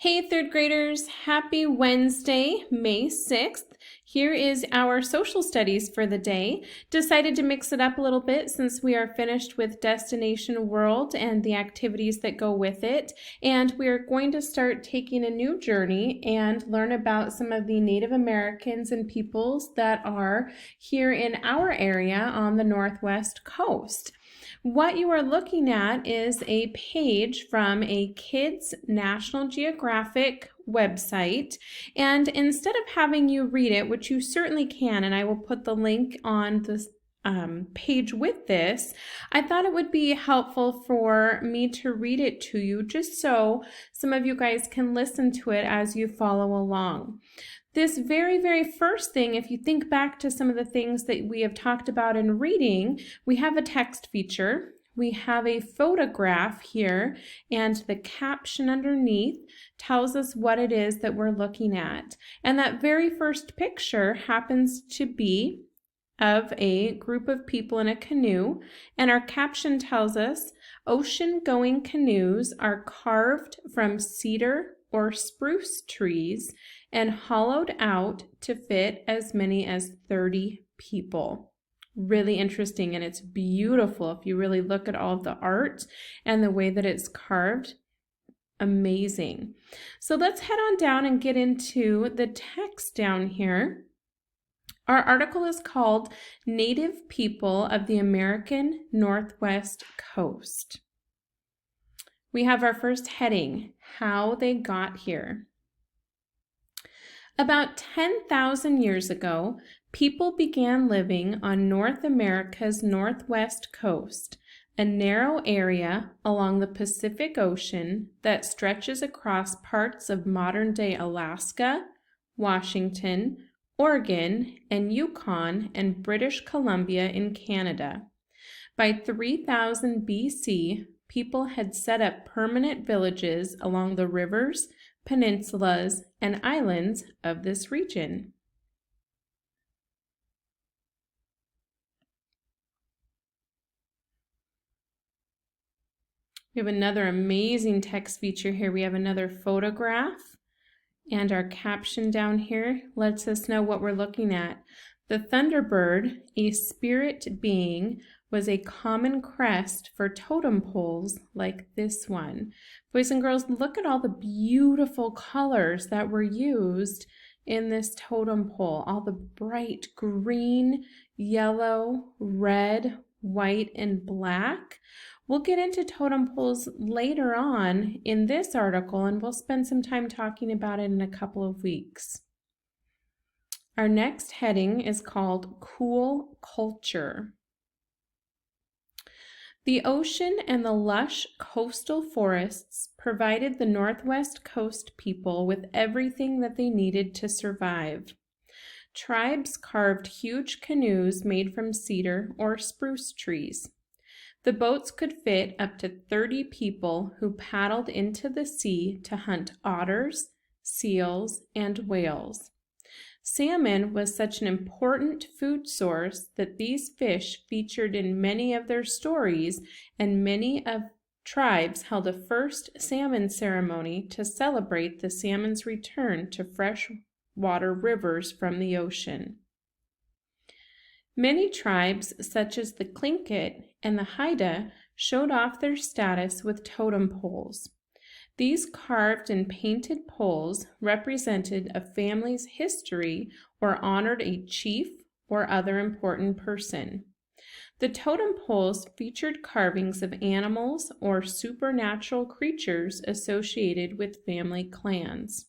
Hey, third graders, happy Wednesday, May 6th. Here is our social studies for the day. Decided to mix it up a little bit since we are finished with Destination World and the activities that go with it. And we are going to start taking a new journey and learn about some of the Native Americans and peoples that are here in our area on the Northwest coast. What you are looking at is a page from a Kids National Geographic website, and instead of having you read it, which you certainly can, and I will put the link on this page with this, I thought it would be helpful for me to read it to you just so some of you guys can listen to it as you follow along. This very first thing, if you think back to some of the things that we have talked about in reading, we have a text feature, we have a photograph here, and the caption underneath tells us what it is that we're looking at. And that very first picture happens to be of a group of people in a canoe, and our caption tells us, ocean-going canoes are carved from cedar or spruce trees and hollowed out to fit as many as 30 people. Really interesting, and it's beautiful if you really look at all of the art and the way that it's carved. Amazing. So let's head on down and get into the text down here. Our article is called Native People of the American Northwest Coast. We have our first heading, How They Got Here. About 10,000 years ago, people began living on North America's northwest coast, a narrow area along the Pacific Ocean that stretches across parts of modern-day Alaska, Washington, Oregon, and Yukon and British Columbia in Canada. By 3000 BC, people had set up permanent villages along the rivers, peninsulas, and islands of this region. We have another amazing text feature here. We have another photograph, and our caption down here lets us know what we're looking at. The thunderbird, a spirit being, was a common crest for totem poles like this one. Boys and girls, look at all the beautiful colors that were used in this totem pole. All the bright green, yellow, red, white, and black. We'll get into totem poles later on in this article, and we'll spend some time talking about it in a couple of weeks. Our next heading is called Cool Culture. The ocean and the lush coastal forests provided the Northwest Coast people with everything that they needed to survive. Tribes carved huge canoes made from cedar or spruce trees. The boats could fit up to 30 people who paddled into the sea to hunt otters, seals, and whales. Salmon was such an important food source that these fish featured in many of their stories, and many of tribes held a first salmon ceremony to celebrate the salmon's return to freshwater rivers from the ocean. Many tribes, such as the Tlingit and the Haida, showed off their status with totem poles. These carved and painted poles represented a family's history or honored a chief or other important person. The totem poles featured carvings of animals or supernatural creatures associated with family clans.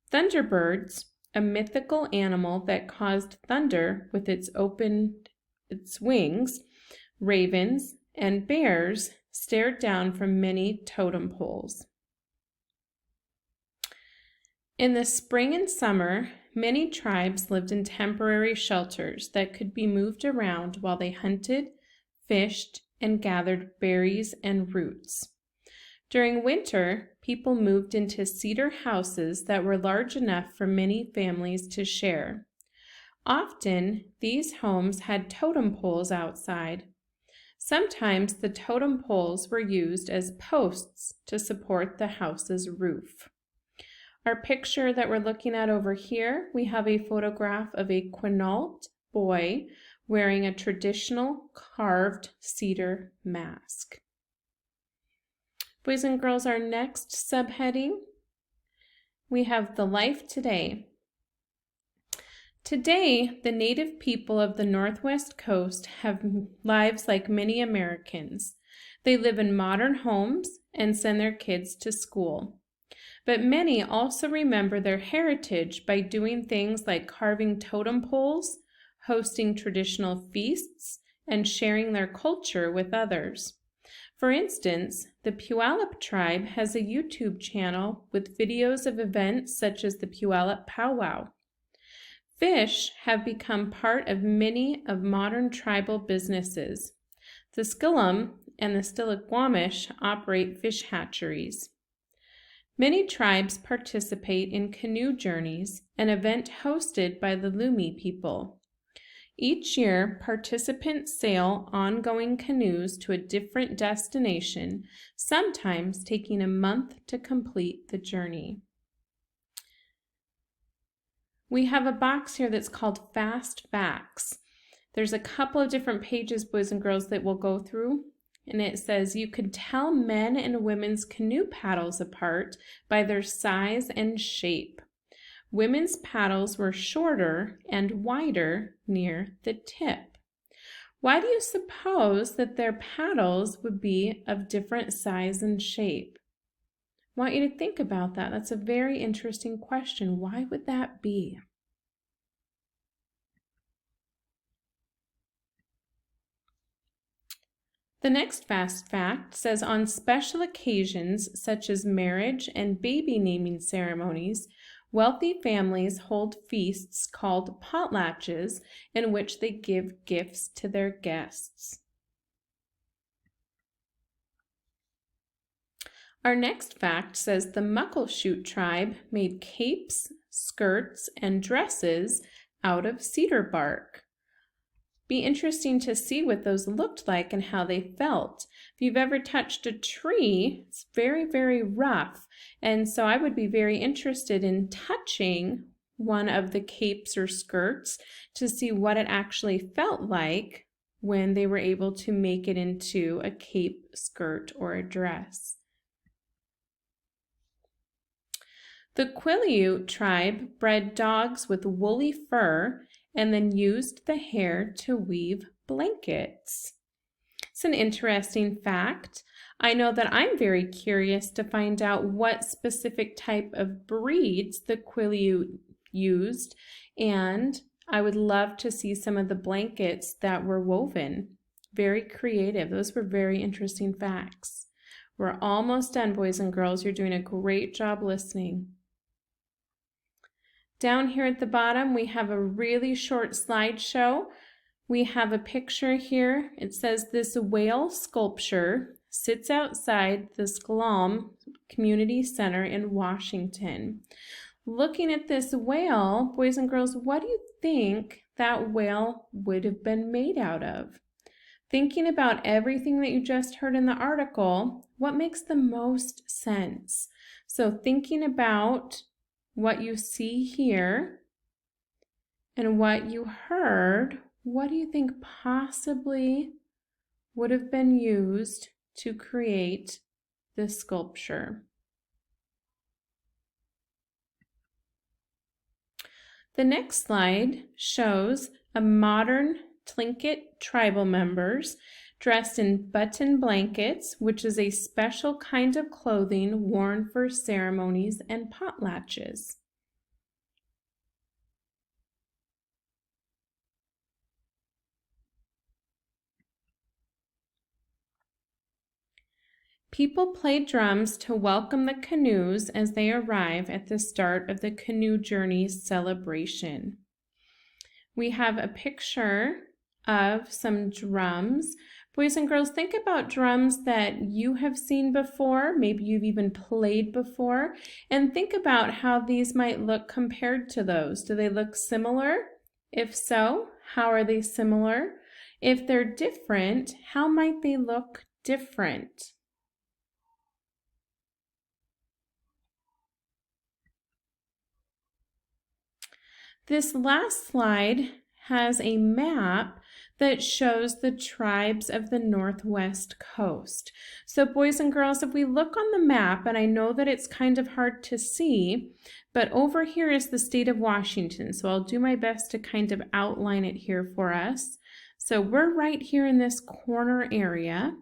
Thunderbirds, a mythical animal that caused thunder with its wings, ravens, and bears stared down from many totem poles. In the spring and summer, many tribes lived in temporary shelters that could be moved around while they hunted, fished, and gathered berries and roots. During winter, people moved into cedar houses that were large enough for many families to share. Often, these homes had totem poles outside. Sometimes the totem poles were used as posts to support the house's roof. Our picture that we're looking at over here, we have a photograph of a Quinault boy wearing a traditional carved cedar mask. Boys and girls, our next subheading, we have the life today. Today, the native people of the Northwest Coast have lives like many Americans. They live in modern homes and send their kids to school. But many also remember their heritage by doing things like carving totem poles, hosting traditional feasts, and sharing their culture with others. For instance, the Puyallup tribe has a YouTube channel with videos of events such as the Puyallup Powwow. Fish have become part of many of modern tribal businesses. The Skilum and the Stillaguamish operate fish hatcheries. Many tribes participate in canoe journeys, an event hosted by the Lumi people. Each year, participants sail ongoing canoes to a different destination, sometimes taking a month to complete the journey. We have a box here that's called Fast Facts. There's a couple of different pages, boys and girls, that we'll go through. And it says you could tell men and women's canoe paddles apart by their size and shape. Women's paddles were shorter and wider near the tip. Why do you suppose that their paddles would be of different size and shape? I want you to think about that. That's a very interesting question. Why would that be? The next fast fact says on special occasions such as marriage and baby naming ceremonies, wealthy families hold feasts called potlatches in which they give gifts to their guests. Our next fact says the Muckleshoot tribe made capes, skirts, and dresses out of cedar bark. Be interesting to see what those looked like and how they felt. If you've ever touched a tree, it's very, very rough. And so I would be very interested in touching one of the capes or skirts to see what it actually felt like when they were able to make it into a cape, skirt, or a dress. The Quileute tribe bred dogs with woolly fur and then used the hair to weave blankets. It's an interesting fact. I know that I'm very curious to find out what specific type of breeds the Quileute used, and I would love to see some of the blankets that were woven. Very creative. Those were very interesting facts. We're almost done, boys and girls. You're doing a great job listening. Down here at the bottom, we have a really short slideshow. We have a picture here. It says this whale sculpture sits outside the Skilum Community Center in Washington. Looking at this whale, boys and girls, what do you think that whale would have been made out of? Thinking about everything that you just heard in the article, what makes the most sense? So thinking about what you see here and what you heard, what do you think possibly would have been used to create this sculpture? The next slide shows a modern Tlingit tribal members dressed in button blankets, which is a special kind of clothing worn for ceremonies and potlatches. People play drums to welcome the canoes as they arrive at the start of the canoe journey celebration. We have a picture of some drums. Boys and girls, think about drums that you have seen before, maybe you've even played before, and think about how these might look compared to those. Do they look similar? If so, how are they similar? If they're different, how might they look different? This last slide has a map that shows the tribes of the Northwest Coast. So boys and girls, if we look on the map, and I know that it's kind of hard to see, but over here is the state of Washington. So I'll do my best to kind of outline it here for us. So we're right here in this corner area,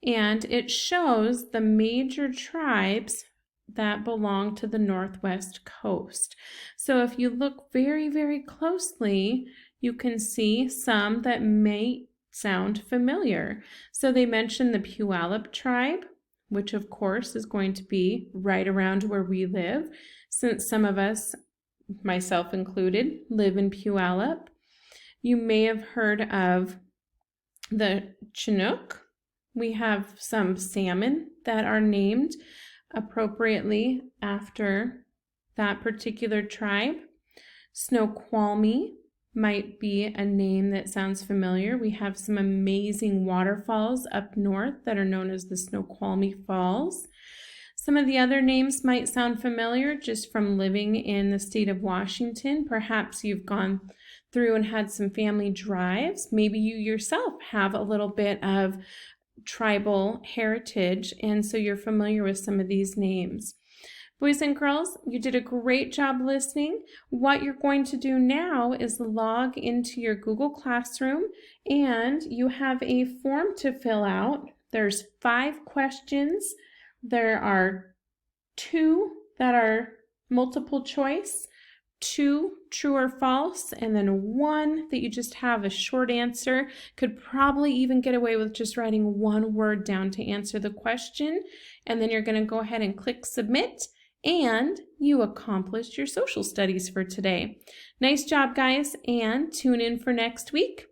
and it shows the major tribes that belong to the Northwest Coast. So if you look very, very closely, you can see some that may sound familiar. So they mention the Puyallup tribe, which of course is going to be right around where we live, since some of us, myself included, live in Puyallup. You may have heard of the Chinook. We have some salmon that are named appropriately after that particular tribe. Snoqualmie might be a name that sounds familiar. We have some amazing waterfalls up north that are known as the Snoqualmie Falls. Some of the other names might sound familiar just from living in the state of Washington. Perhaps you've gone through and had some family drives. Maybe you yourself have a little bit of tribal heritage, and so you're familiar with some of these names. Boys and girls, you did a great job listening. What you're going to do now is log into your Google Classroom, and you have a form to fill out. There's 5 questions. There are 2 that are multiple choice, 2 true or false, and then 1 that you just have a short answer. Could probably even get away with just writing 1 word down to answer the question, and then you're going to go ahead and click submit, and you accomplished your social studies for today. Nice job, guys, and tune in for next week.